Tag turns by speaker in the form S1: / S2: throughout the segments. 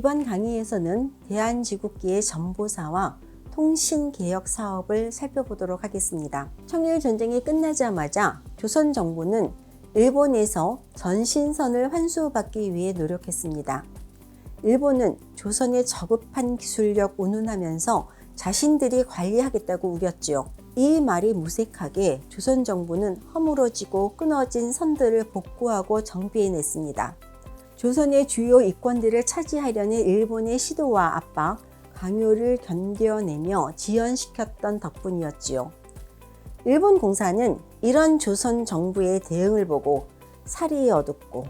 S1: 이번 강의에서는 대한제국기의 전보사와 통신개혁 사업을 살펴보도록 하겠습니다. 청일전쟁이 끝나자마자 조선 정부는 일본에서 전신선을 환수받기 위해 노력했습니다. 일본은 조선의 저급한 기술력 운운하면서 자신들이 관리하겠다고 우겼지요. 이 말이 무색하게 조선 정부는 허물어지고 끊어진 선들을 복구하고 정비해냈습니다. 조선의 주요 이권들을 차지하려는 일본의 시도와 압박, 강요를 견뎌내며 지연시켰던 덕분이었지요. 일본 공사는 이런 조선 정부의 대응을 보고 살이 어둡고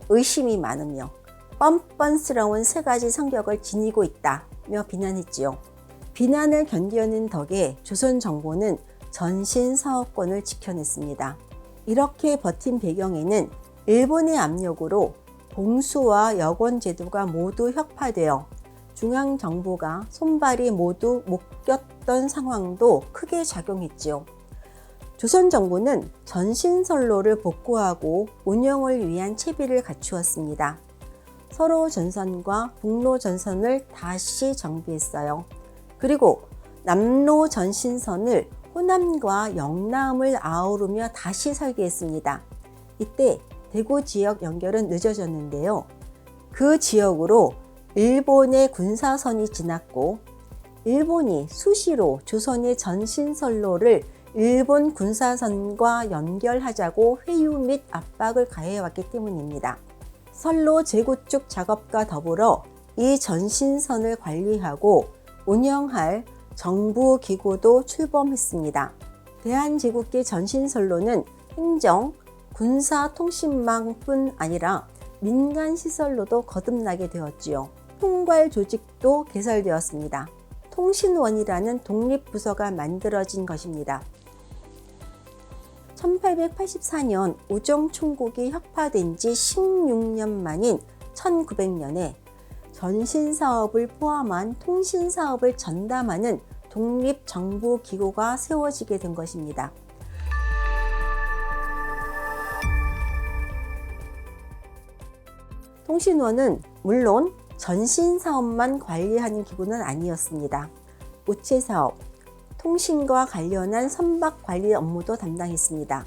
S1: 의심이 많으며 뻔뻔스러운 세 가지 성격을 지니고 있다며 비난했지요. 비난을 견뎌낸 덕에 조선 정부는 전신 사업권을 지켜냈습니다. 이렇게 버틴 배경에는 일본의 압력으로 봉수와 여권 제도가 모두 혁파되어 중앙정부가 손발이 모두 묶였던 상황도 크게 작용했지요. 조선 정부는 전신선로를 복구하고 운영을 위한 채비를 갖추었습니다. 서로 전선과 북로 전선을 다시 정비했어요. 그리고 남로 전신선을 호남과 영남을 아우르며 다시 설계했습니다. 이때 대구 지역 연결은 늦어졌는데요. 그 지역으로 일본의 군사선이 지났고 일본이 수시로 조선의 전신선로를 일본 군사선과 연결하자고 회유 및 압박을 가해왔기 때문입니다. 선로 재구축 작업과 더불어 이 전신선을 관리하고 운영할 정부 기구도 출범했습니다. 대한제국기 전신선로는 행정, 군사 통신망뿐 아니라 민간 시설로도 거듭나게 되었지요. 통괄 조직도 개설되었습니다. 통신원이라는 독립부서가 만들어진 것입니다. 1884년 우정총국이 혁파된 지 16년 만인 1900년에 전신사업을 포함한 통신사업을 전담하는 독립정부기구가 세워지게 된 것입니다. 통신원은 물론 전신사업만 관리하는 기구는 아니었습니다. 우체사업, 통신과 관련한 선박 관리 업무도 담당했습니다.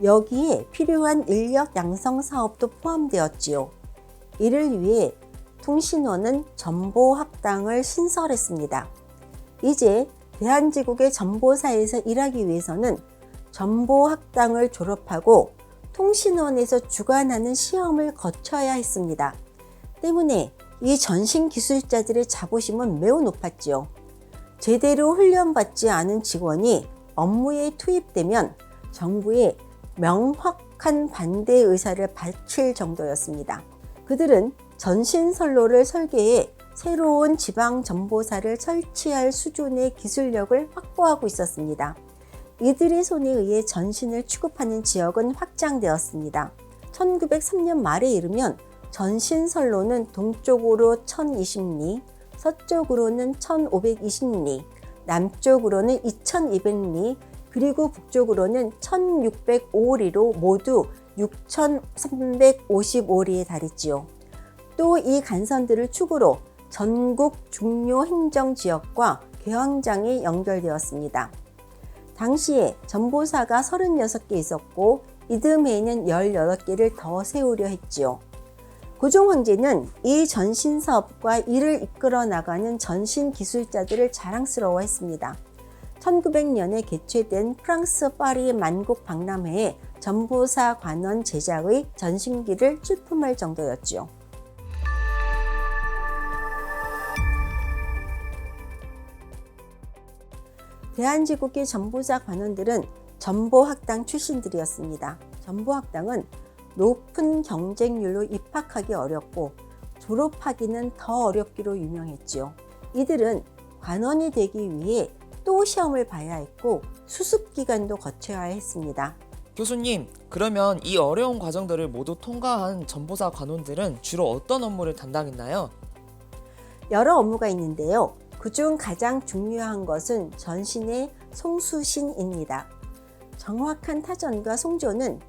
S1: 여기에 필요한 인력 양성 사업도 포함되었지요. 이를 위해 통신원은 전보학당을 신설했습니다. 이제 대한제국의 전보사에서 일하기 위해서는 전보학당을 졸업하고 통신원에서 주관하는 시험을 거쳐야 했습니다. 때문에 이 전신 기술자들의 자부심은 매우 높았지요. 제대로 훈련받지 않은 직원이 업무에 투입되면 정부에 명확한 반대 의사를 밝힐 정도였습니다. 그들은 전신선로를 설계해 새로운 지방전보사를 설치할 수준의 기술력을 확보하고 있었습니다. 이들의 손에 의해 전신을 취급하는 지역은 확장되었습니다. 1903년 말에 이르면 전신선로는 동쪽으로 1020리, 서쪽으로는 1520리, 남쪽으로는 2200리, 그리고 북쪽으로는 1605리로 모두 6355리에 달했지요. 또 이 간선들을 축으로 전국 중요 행정지역과 계황장이 연결되었습니다. 당시에 전보사가 36개 있었고 이듬해에는 18개를 더 세우려 했지요. 고종 황제는 이 전신사업과 이를 이끌어 나가는 전신 기술자들을 자랑스러워했습니다. 1900년에 개최된 프랑스 파리 만국 박람회에 전보사 관원 제작의 전신기를 출품할 정도였지요. 대한제국기 전보사 관원들은 전보학당 출신들이었습니다. 전보학당은 높은 경쟁률로 입학하기 어렵고 졸업하기는 더 어렵기로 유명했지요. 이들은 관원이 되기 위해 또 시험을 봐야 했고 수습기간도 거쳐야 했습니다.
S2: 교수님, 그러면 이 어려운 과정들을 모두 통과한 전보사 관원들은 주로 어떤 업무를 담당했나요?
S1: 여러 업무가 있는데요. 그중 가장 중요한 것은 전신의 송수신입니다. 정확한 타전과 송조는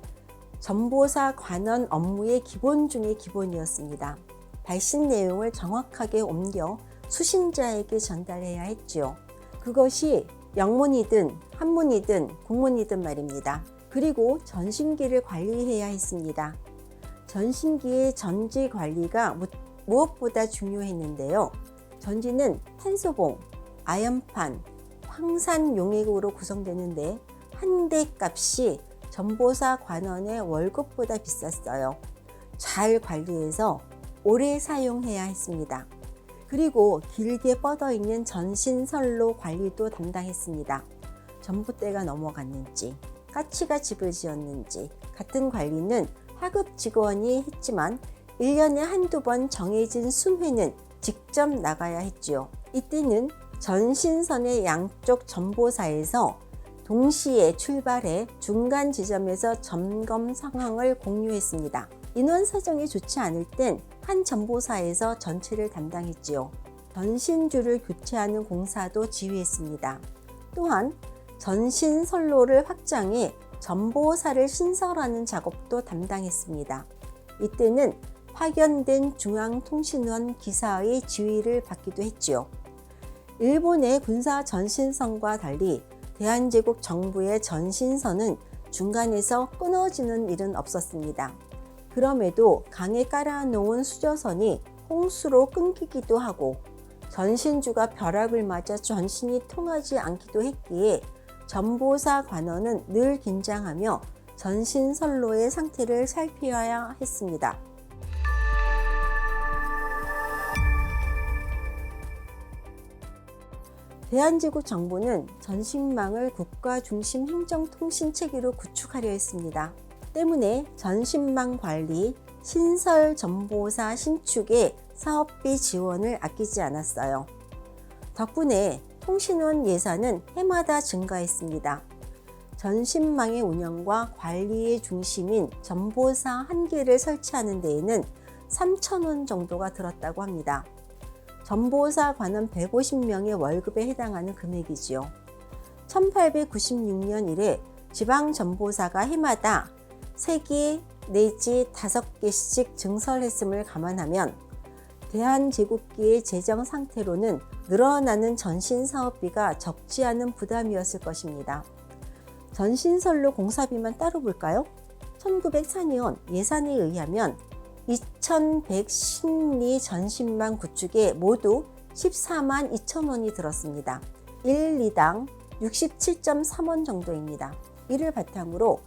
S1: 전보사 관원 업무의 기본 중의 기본이었습니다. 발신 내용을 정확하게 옮겨 수신자에게 전달해야 했지요. 그것이 영문이든 한문이든 국문이든 말입니다. 그리고 전신기를 관리해야 했습니다. 전신기의 전지 관리가 무엇보다 중요했는데요. 전지는 탄소봉, 아연판, 황산 용액으로 구성되는데 한 대 값이 전보사 관원의 월급보다 비쌌어요. 잘 관리해서 오래 사용해야 했습니다. 그리고 길게 뻗어 있는 전신선로 관리도 담당했습니다. 전봇대가 넘어갔는지, 까치가 집을 지었는지 같은 관리는 하급 직원이 했지만 1년에 한두 번 정해진 순회는 직접 나가야 했지요. 이때는 전신선의 양쪽 전보사에서 동시에 출발해 중간 지점에서 점검 상황을 공유했습니다. 인원 사정이 좋지 않을 땐 한 전보사에서 전체를 담당했지요. 전신줄을 교체하는 공사도 지휘했습니다. 또한 전신 선로를 확장해 전보사를 신설하는 작업도 담당했습니다. 이때는 파견된 중앙통신원 기사의 지휘를 받기도 했지요. 일본의 군사 전신선과 달리 대한제국 정부의 전신선은 중간에서 끊어지는 일은 없었습니다. 그럼에도 강에 깔아놓은 수저선이 홍수로 끊기기도 하고 전신주가 벼락을 맞아 전신이 통하지 않기도 했기에 전보사 관원은 늘 긴장하며 전신선로의 상태를 살펴야 했습니다. 대한제국 정부는 전신망을 국가 중심 행정통신 체계로 구축하려 했습니다. 때문에 전신망 관리, 신설 전보사 신축에 사업비 지원을 아끼지 않았어요. 덕분에 통신원 예산은 해마다 증가했습니다. 전신망의 운영과 관리의 중심인 전보사 한 개를 설치하는 데에는 3,000원 정도가 들었다고 합니다. 전보사 관원 150명의 월급에 해당하는 금액이지요. 1896년 이래 지방 전보사가 해마다 3개 내지 5개씩 증설했음을 감안하면 대한제국기의 재정 상태로는 늘어나는 전신사업비가 적지 않은 부담이었을 것입니다. 전신선로 공사비만 따로 볼까요? 1904년 예산에 의하면 2110리 전신망 구축에 모두 14만 2천 원이 들었습니다. 1리당 67.3원 정도입니다. 이를 바탕으로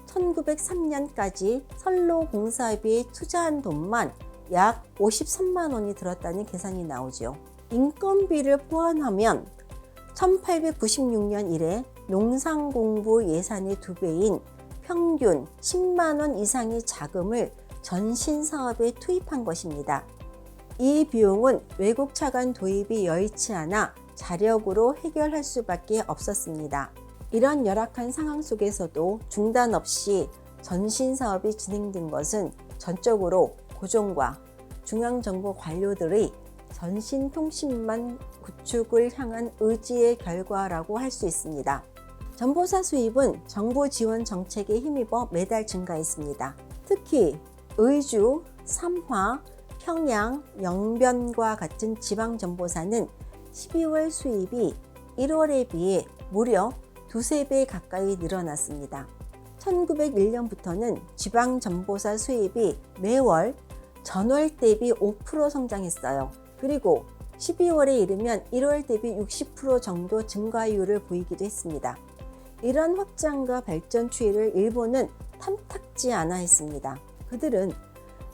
S1: 1903년까지 선로 공사비에 투자한 돈만 약 53만 원이 들었다는 계산이 나오죠. 인건비를 포함하면 1896년 이래 농상공부 예산의 2배인 평균 10만 원 이상의 자금을 전신사업에 투입한 것입니다. 이 비용은 외국 차관 도입이 여의치 않아 자력으로 해결할 수밖에 없었습니다. 이런 열악한 상황 속에서도 중단 없이 전신사업이 진행된 것은 전적으로 고종과 중앙정부 관료들의 전신통신망 구축을 향한 의지의 결과라고 할 수 있습니다. 전보사 수입은 정부 지원 정책에 힘입어 매달 증가했습니다. 특히 의주, 삼화, 평양, 영변과 같은 지방전보사는 12월 수입이 1월에 비해 무려 2~3배 가까이 늘어났습니다. 1901년부터는 지방전보사 수입이 매월 전월 대비 5% 성장했어요. 그리고 12월에 이르면 1월 대비 60% 정도 증가율을 보이기도 했습니다. 이런 확장과 발전 추이를 일본은 탐탁지 않아 했습니다. 그들은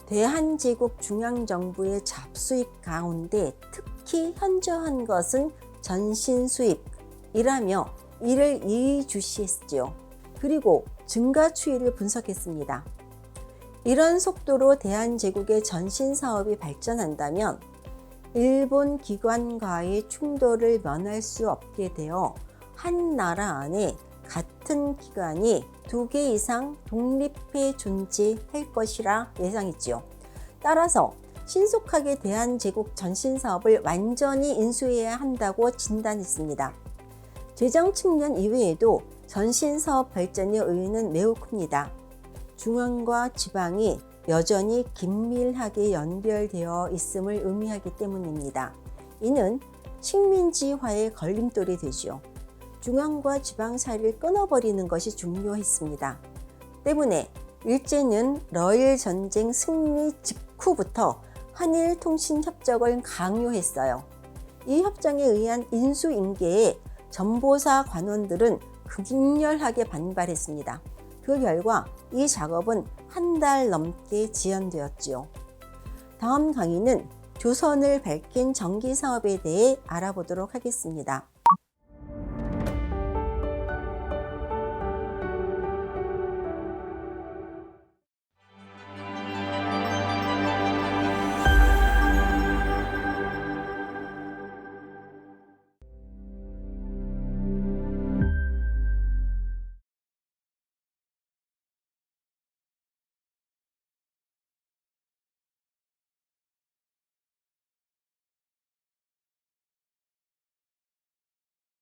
S1: 대한제국 중앙정부의 잡수입 가운데 특히 현저한 것은 전신 수입이라며 이를 예의주시했지요. 그리고 증가 추이를 분석했습니다. 이런 속도로 대한제국의 전신 사업이 발전한다면 일본 기관과의 충돌을 면할 수 없게 되어 한 나라 안에 같은 기관이 2개 이상 독립해 존재할 것이라 예상했지요. 따라서 신속하게 대한제국 전신사업을 완전히 인수해야 한다고 진단했습니다. 재정 측면 이외에도 전신사업 발전의 의의는 매우 큽니다. 중앙과 지방이 여전히 긴밀하게 연결되어 있음을 의미하기 때문입니다. 이는 식민지화의 걸림돌이 되죠. 중앙과 지방 사이를 끊어버리는 것이 중요했습니다. 때문에 일제는 러일 전쟁 승리 직후부터 한일 통신 협정을 강요했어요. 이 협정에 의한 인수인계에 전보사 관원들은 극렬하게 반발했습니다. 그 결과 이 작업은 한 달 넘게 지연되었지요. 다음 강의는 조선을 밝힌 정기 사업에 대해 알아보도록 하겠습니다.